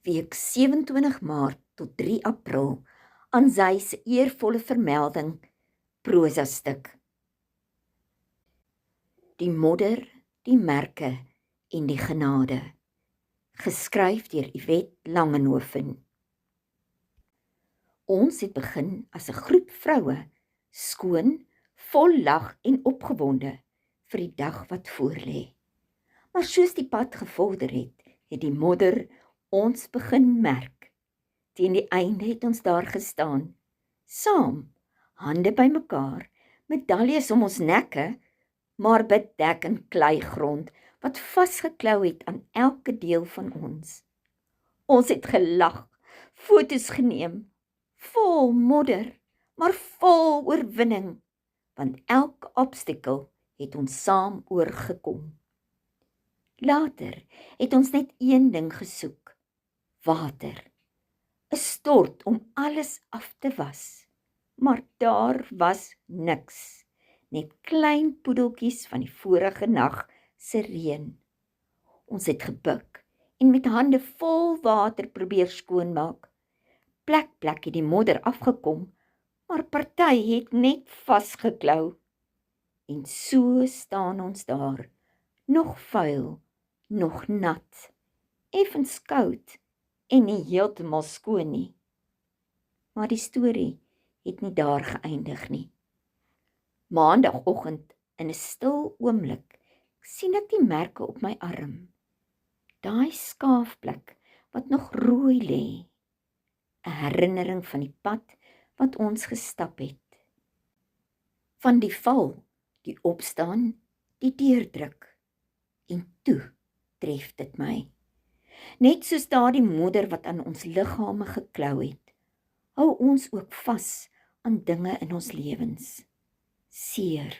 week 27 Maart tot 3 April, aan sy se eervolle vermelding, prosastuk. Die modder, die merke en die genade. Geskryf deur Yvette Langenhoven. Ons het begin as 'n groep vroue, skoon, vol lag en opgewonde vir die dag wat voorlê. Maar soos die pad gevorder het, het die modder ons begin merk. Teen die einde het ons daar gestaan, saam, hande bymekaar, medaljes om ons nekke, maar bedek in kleigrond wat vasgeklou het aan elke deel van ons. Ons het gelag, foto's geneem, vol modder, maar vol oorwinning, want elke obstakel het ons saam oorgekom. Later het ons net een ding gesoek, water, 'n stort om alles af te was, maar daar was niks, net klein poedeltjies van die vorige nag se reën. Ons het gebuk en met hande vol water probeer skoonmaak. Plek het die modder afgekom, maar party het net vasgeklou. En so staan ons daar, nog vuil, nog nat, effens koud en nie heeltemal skoon nie. Maar die storie het nie daar geëindig nie. Maandagoggend in 'n stil oomblik sien ek die merke op my arm. Daai skaafplek wat nog rooi lê, 'n herinnering van die pad wat ons gestap het. Van die val, die opstaan, die deurdruk, en toe tref dit my. Net soos daardie modder wat aan ons liggame geklou het, hou ons ook vas aan dinge in ons lewens. Seer,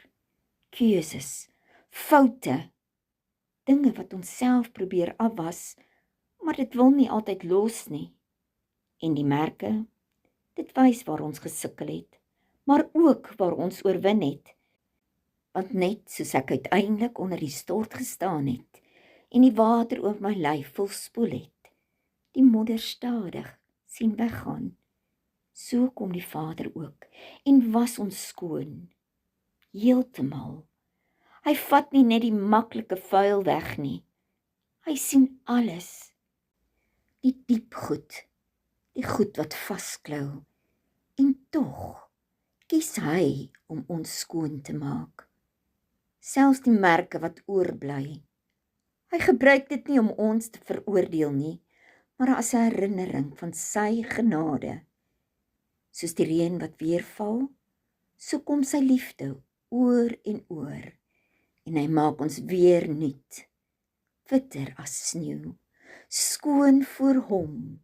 keuses, foute, dinge wat ons self probeer afwas, maar dit wil nie altyd los nie. En die merke, dit wys waar ons gesukkel het, maar ook waar ons oorwin het. Want net soos ek uiteindelik onder die stort gestaan het en die water oor my lyf volspoel het, die modder stadig sien weggaan, so kom die Vader ook en was ons skoon, heeltemal. Hy vat nie net die maklike vuil weg nie, hy sien alles, die diep goed, die goed wat vasklou, en tog kies hy om ons skoon te maak. Selfs die merke wat oorbly. Hy gebruik dit nie om ons te veroordeel nie, maar as 'n herinnering van sy genade. Soos die reën wat weer val, so kom sy liefde oor en oor, en hy maak ons weer nuut, witter as sneeu, skoon voor hom,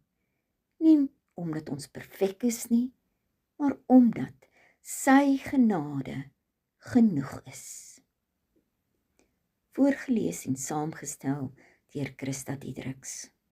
nie omdat ons perfek is nie, maar omdat sy genade genoeg is. Voorgelees en saamgestel deur Christa Diedriks.